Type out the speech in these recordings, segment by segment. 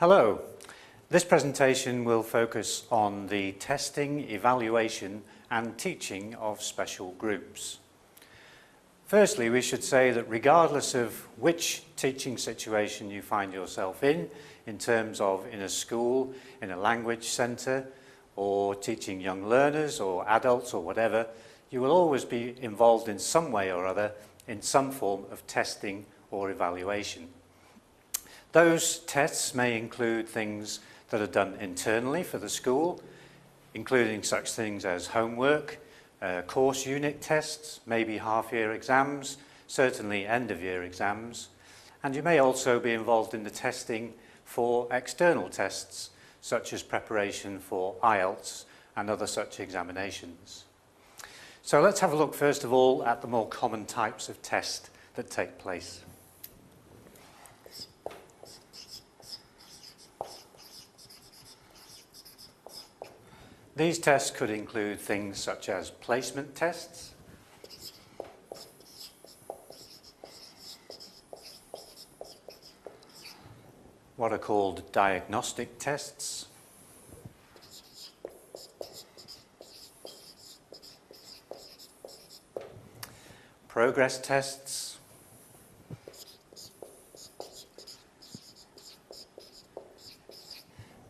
Hello. This presentation will focus on the testing, evaluation and teaching of special groups. Firstly, we should say that regardless of which teaching situation you find yourself in terms of in a school, in a language centre, or teaching young learners or adults or whatever, you will always be involved in some way or other in some form of testing or evaluation. Those tests may include things that are done internally for the school, including such things as homework, course unit tests, maybe half-year exams, certainly end-of-year exams, and you may also be involved in the testing for external tests, such as preparation for IELTS and other such examinations. So let's have a look first of all at the more common types of test that take place. These tests could include things such as placement tests, what are called diagnostic tests, progress tests,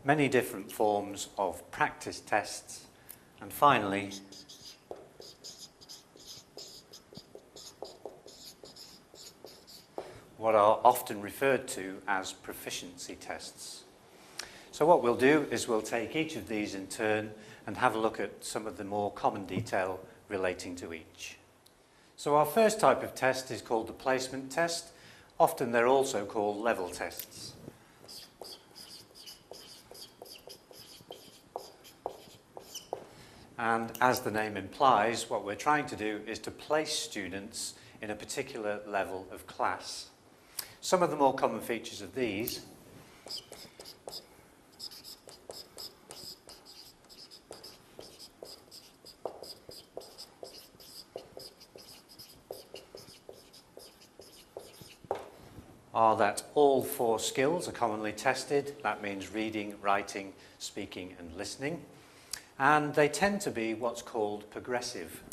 many different forms of practice tests, and finally, what are often referred to as proficiency tests. So what we'll do is we'll take each of these in turn and have a look at some of the more common detail relating to each. So our first type of test is called the placement test. Often they're also called level tests. And as the name implies, what we're trying to do is to place students in a particular level of class. Some of the more common features of these are that all 4 skills are commonly tested. That means reading, writing, speaking and listening. And they tend to be what's called progressive.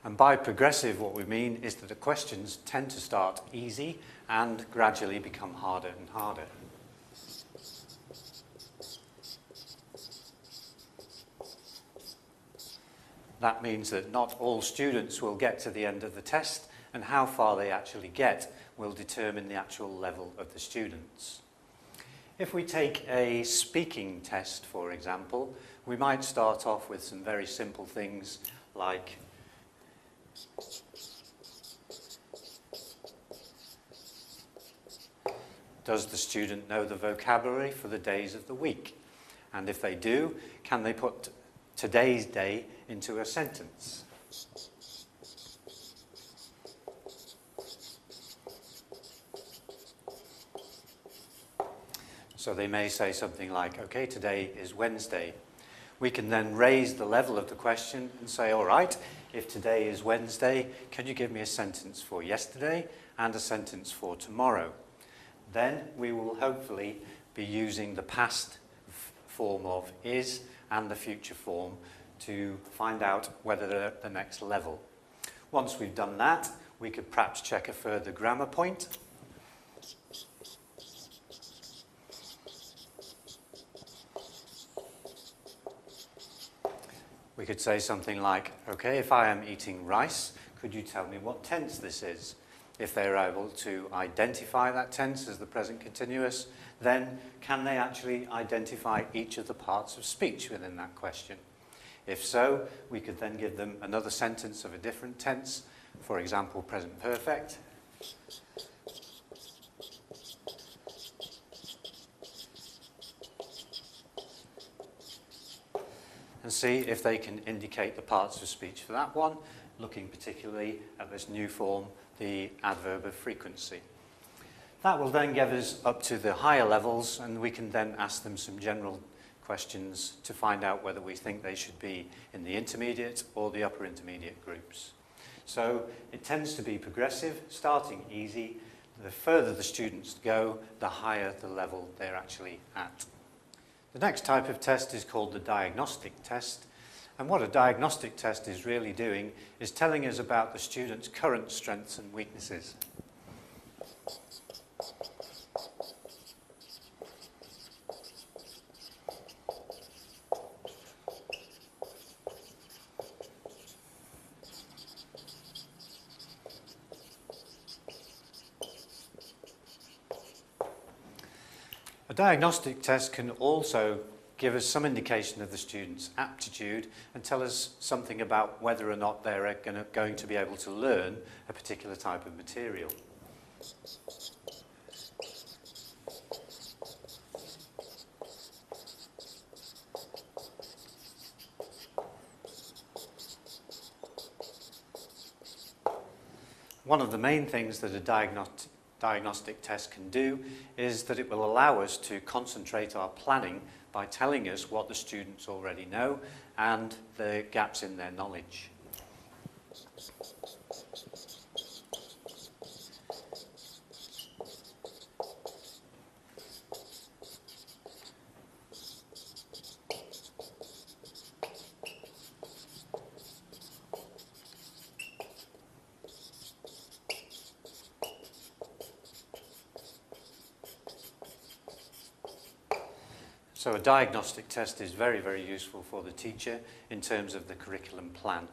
And by progressive, what we mean is that the questions tend to start easy and gradually become harder and harder. That means that not all students will get to the end of the test, and how far they actually get will determine the actual level of the students. If we take a speaking test, for example, we might start off with some very simple things like does the student know the vocabulary for the days of the week? And if they do, can they put today's day into a sentence? So they may say something like, okay, today is Wednesday. We can then raise the level of the question and say, all right, if today is Wednesday, can you give me a sentence for yesterday and a sentence for tomorrow? Then we will hopefully be using the past form of is and the future form to find out whether they're at the next level. Once we've done that, we could perhaps check a further grammar point. We could say something like, okay, if I am eating rice, could you tell me what tense this is? If they're able to identify that tense as the present continuous, then can they actually identify each of the parts of speech within that question? If so, we could then give them another sentence of a different tense, for example, present perfect. And see if they can indicate the parts of speech for that one, looking particularly at this new form, the adverb of frequency. That will then get us up to the higher levels, and we can then ask them some general questions to find out whether we think they should be in the intermediate or the upper intermediate groups. So it tends to be progressive, starting easy. The further the students go, the higher the level they're actually at. The next type of test is called the diagnostic test. And what a diagnostic test is really doing is telling us about the student's current strengths and weaknesses. A diagnostic test can also give us some indication of the student's aptitude and tell us something about whether or not they're going to be able to learn a particular type of material. One of the main things that a diagnostic test can do is that it will allow us to concentrate our planning by telling us what the students already know and the gaps in their knowledge. So a diagnostic test is very, very useful for the teacher in terms of the curriculum plan.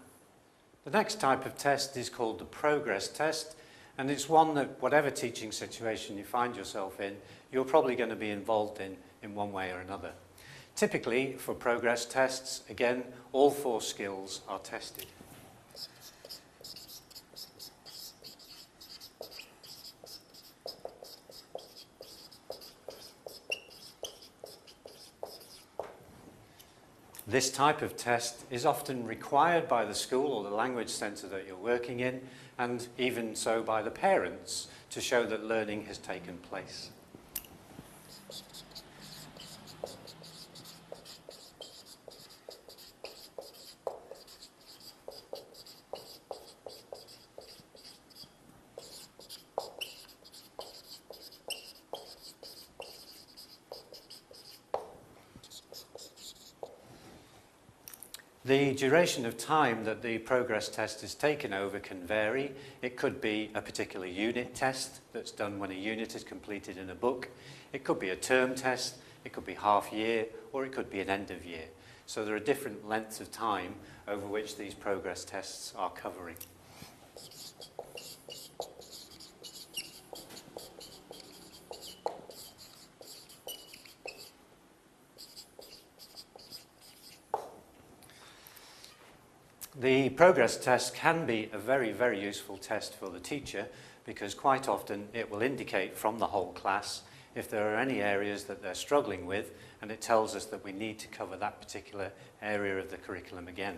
The next type of test is called the progress test, and it's one that whatever teaching situation you find yourself in, you're probably going to be involved in one way or another. Typically, for progress tests, again, all 4 skills are tested. This type of test is often required by the school or the language centre that you're working in, and even so by the parents, to show that learning has taken place. The duration of time that the progress test is taken over can vary. It could be a particular unit test that's done when a unit is completed in a book. It could be a term test, it could be half year, or it could be an end of year. So there are different lengths of time over which these progress tests are covering. The progress test can be a very, very useful test for the teacher because quite often it will indicate from the whole class if there are any areas that they're struggling with, and it tells us that we need to cover that particular area of the curriculum again.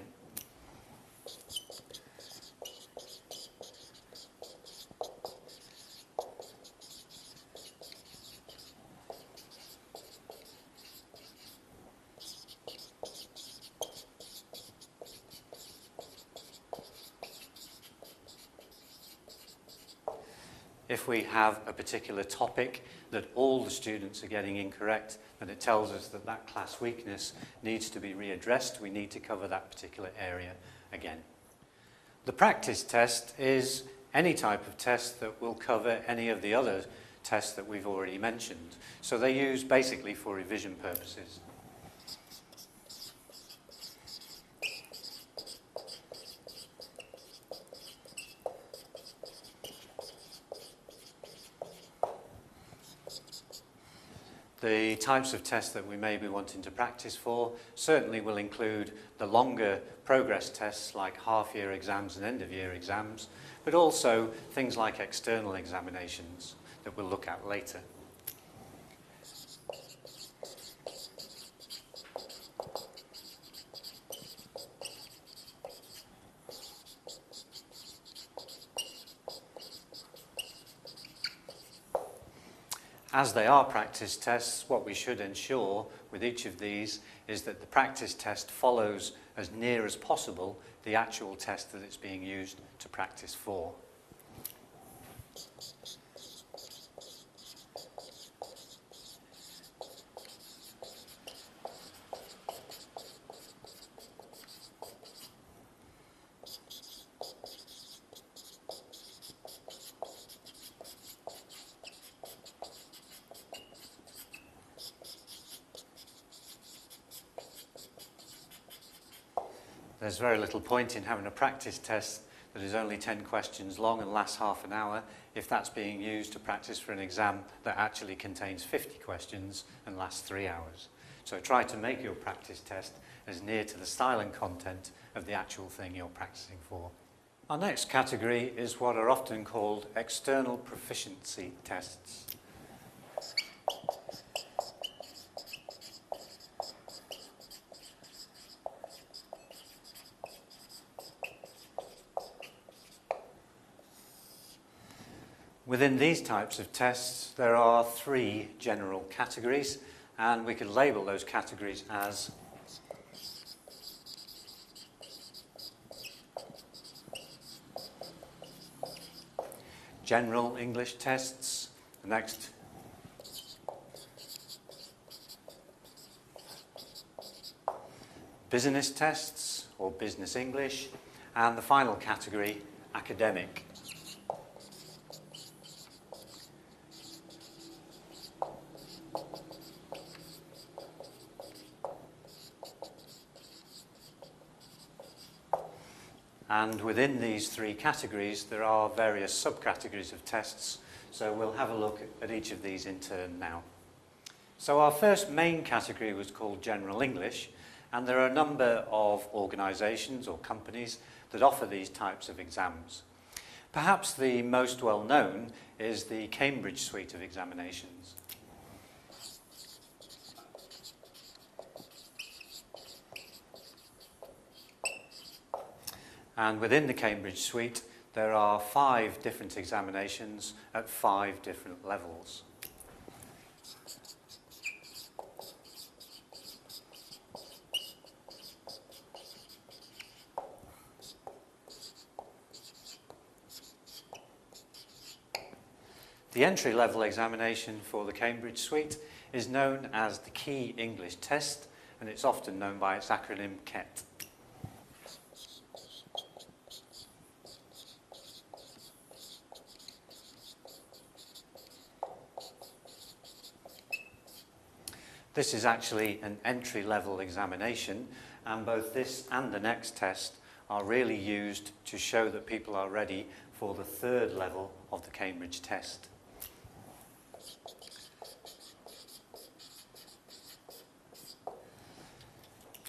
If we have a particular topic that all the students are getting incorrect, then it tells us that that class weakness needs to be readdressed. We need to cover that particular area again. The practice test is any type of test that will cover any of the other tests that we've already mentioned. So they're used basically for revision purposes. The types of tests that we may be wanting to practice for certainly will include the longer progress tests like half-year exams and end-of-year exams, but also things like external examinations that we'll look at later. As they are practice tests, what we should ensure with each of these is that the practice test follows as near as possible the actual test that it's being used to practice for. There's very little point in having a practice test that is only 10 questions long and lasts half an hour if that's being used to practice for an exam that actually contains 50 questions and lasts 3 hours. So try to make your practice test as near to the style and content of the actual thing you're practicing for. Our next category is what are often called external proficiency tests. Within these types of tests, there are 3 general categories, and we could label those categories as general English tests, the next business tests or business English, and the final category, academic. And within these 3 categories, there are various subcategories of tests, so we'll have a look at each of these in turn now. So our first main category was called General English, and there are a number of organisations or companies that offer these types of exams. Perhaps the most well known is the Cambridge suite of examinations. And within the Cambridge suite, there are 5 different examinations at 5 different levels. The entry-level examination for the Cambridge suite is known as the Key English Test, and it's often known by its acronym KET. This is actually an entry-level examination, and both this and the next test are really used to show that people are ready for the 3rd level of the Cambridge test.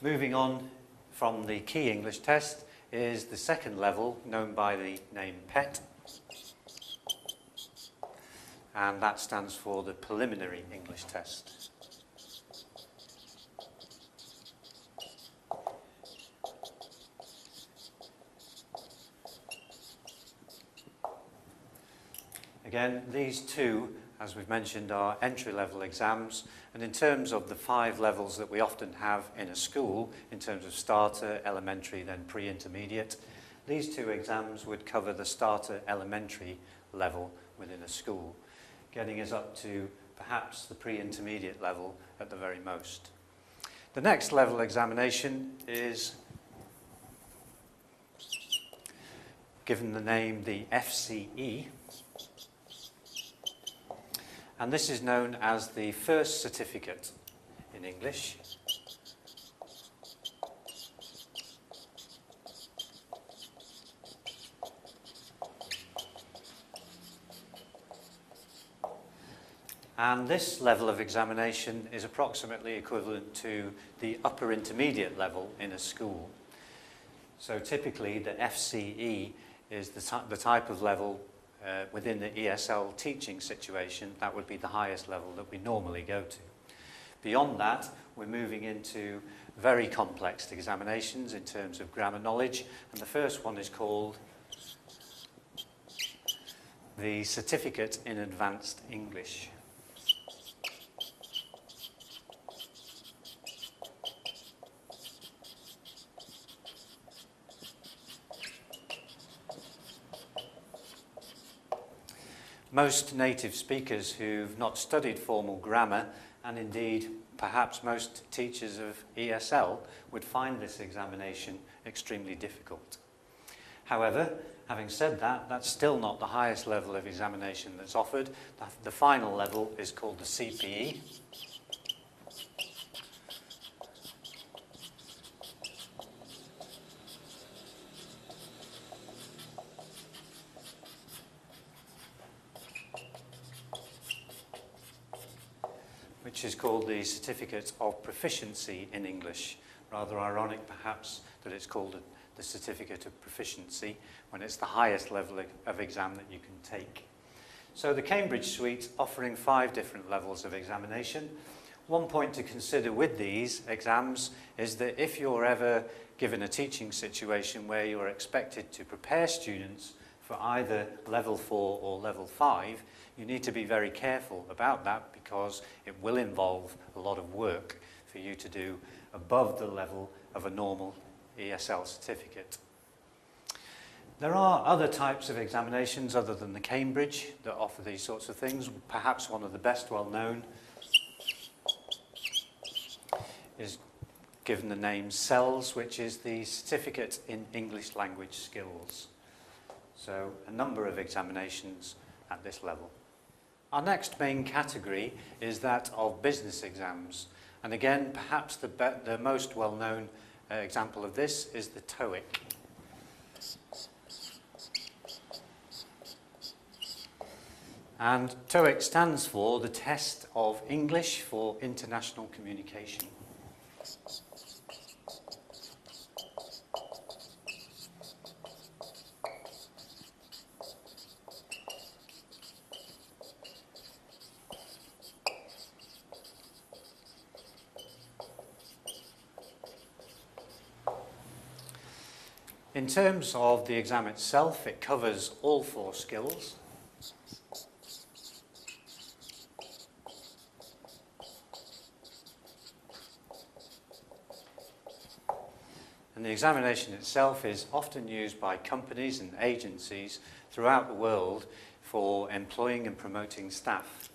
Moving on from the Key English test is the 2nd level, known by the name PET, and that stands for the Preliminary English Test. Again, these 2, as we've mentioned, are entry-level exams, and in terms of the 5 levels that we often have in a school, in terms of starter, elementary, then pre-intermediate, these 2 exams would cover the starter elementary level within a school, getting us up to perhaps the pre-intermediate level at the very most. The next level examination is given the name the FCE, and this is known as the First Certificate in English. And this level of examination is approximately equivalent to the upper intermediate level in a school. So typically the FCE is the type of level within the ESL teaching situation. That would be the highest level that we normally go to. Beyond that, we're moving into very complex examinations in terms of grammar knowledge, and the first one is called the Certificate in Advanced English. Most native speakers who've not studied formal grammar, and indeed perhaps most teachers of ESL, would find this examination extremely difficult. However, having said that, that's still not the highest level of examination that's offered. The final level is called the CPE. Which is called the Certificate of Proficiency in English. Rather ironic, perhaps, that it's called the Certificate of Proficiency when it's the highest level of exam that you can take. So the Cambridge Suite offering 5 different levels of examination. One point to consider with these exams is that if you're ever given a teaching situation where you're expected to prepare students for either level 4 or level 5, you need to be very careful about that because it will involve a lot of work for you to do above the level of a normal ESL certificate. There are other types of examinations other than the Cambridge that offer these sorts of things. Perhaps one of the best well known is given the name CELS, which is the Certificate in English Language Skills. So a number of examinations at this level. Our next main category is that of business exams. And again, perhaps the most well-known example of this is the TOEIC. And TOEIC stands for the Test of English for International Communication. In terms of the exam itself, it covers all 4 skills. And the examination itself is often used by companies and agencies throughout the world for employing and promoting staff.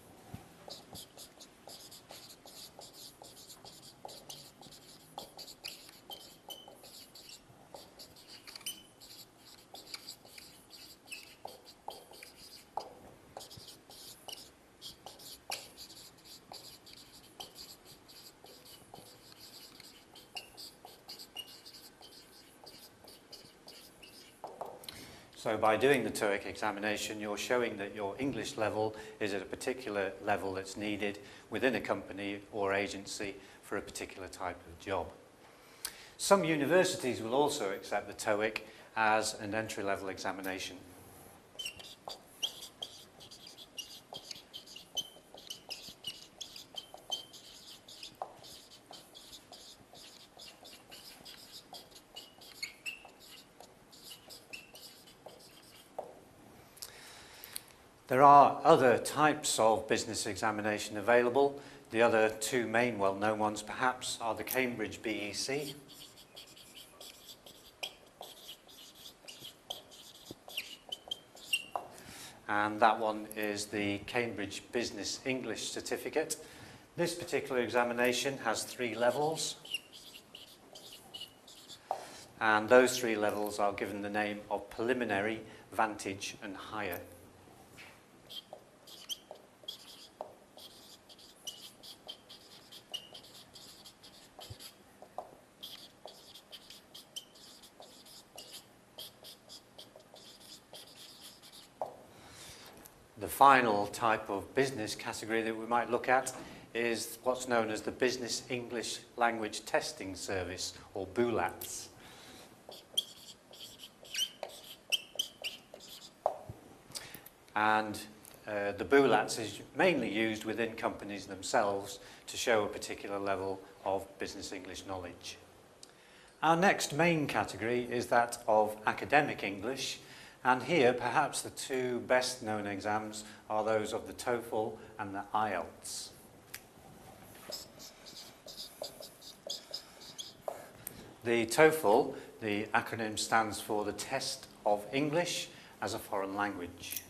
So by doing the TOEIC examination, you're showing that your English level is at a particular level that's needed within a company or agency for a particular type of job. Some universities will also accept the TOEIC as an entry-level examination. There are other types of business examination available. The other 2 main well-known ones perhaps are the Cambridge BEC and that one is the Cambridge Business English Certificate. This particular examination has 3 levels and those 3 levels are given the name of Preliminary, Vantage and Higher. The final type of business category that we might look at is what's known as the Business English Language Testing Service, or BULATS. And the BULATS is mainly used within companies themselves to show a particular level of business English knowledge. Our next main category is that of academic English. And here, perhaps the 2 best known exams are those of the TOEFL and the IELTS. The TOEFL, the acronym stands for the Test of English as a Foreign Language.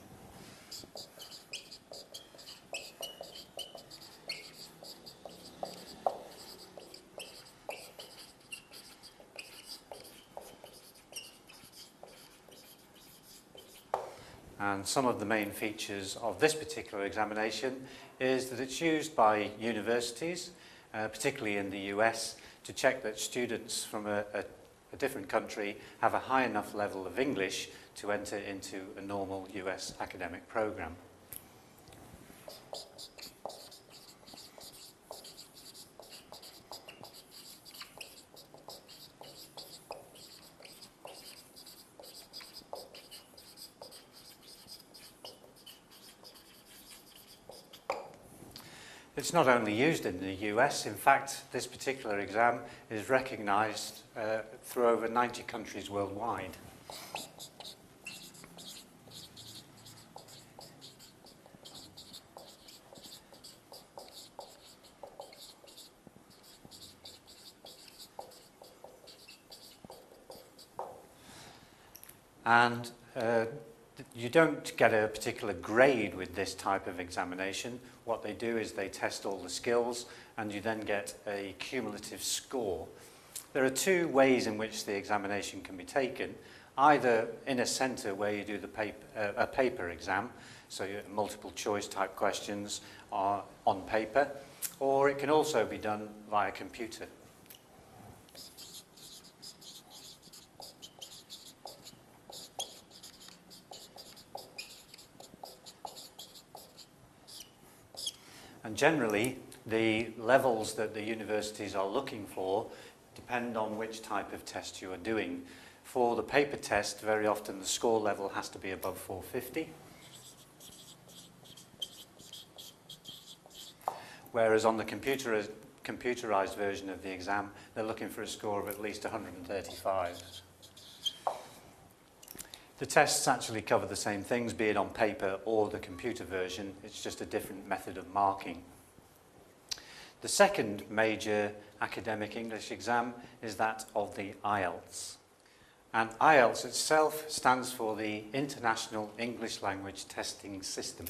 And some of the main features of this particular examination is that it's used by universities, particularly in the US, to check that students from a different country have a high enough level of English to enter into a normal US academic program. It's not only used in the US, in fact, this particular exam is recognised through over 90 countries worldwide. And you don't get a particular grade with this type of examination. What they do is they test all the skills and you then get a cumulative score. There are two ways in which the examination can be taken. Either in a centre where you do a paper exam, so you multiple choice type questions are on paper, or it can also be done via computer. And generally, the levels that the universities are looking for depend on which type of test you are doing. For the paper test, very often the score level has to be above 450. Whereas on the computerized version of the exam, they're looking for a score of at least 135. The tests actually cover the same things, be it on paper or the computer version. It's just a different method of marking. The second major academic English exam is that of the IELTS. And IELTS itself stands for the International English Language Testing System.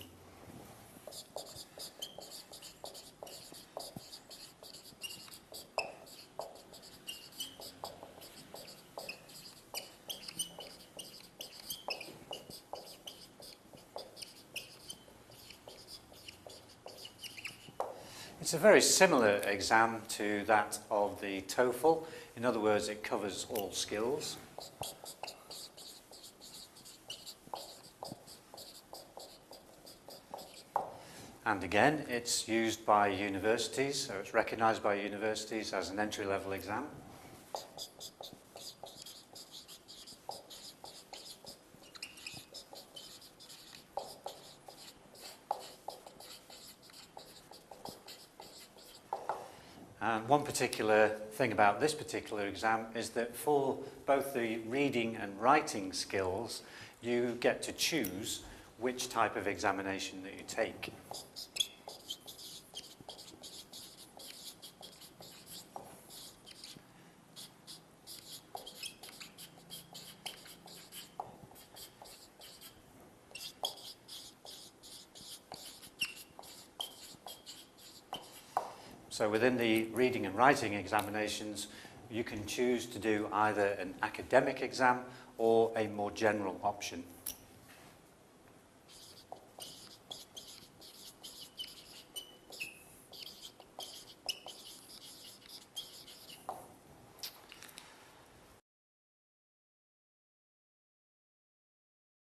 It's a very similar exam to that of the TEFL. In other words, it covers all skills. And again, it's used by universities, so it's recognised by universities as an entry-level exam. And one particular thing about this particular exam is that for both the reading and writing skills, you get to choose which type of examination that you take. So within the reading and writing examinations, you can choose to do either an academic exam or a more general option.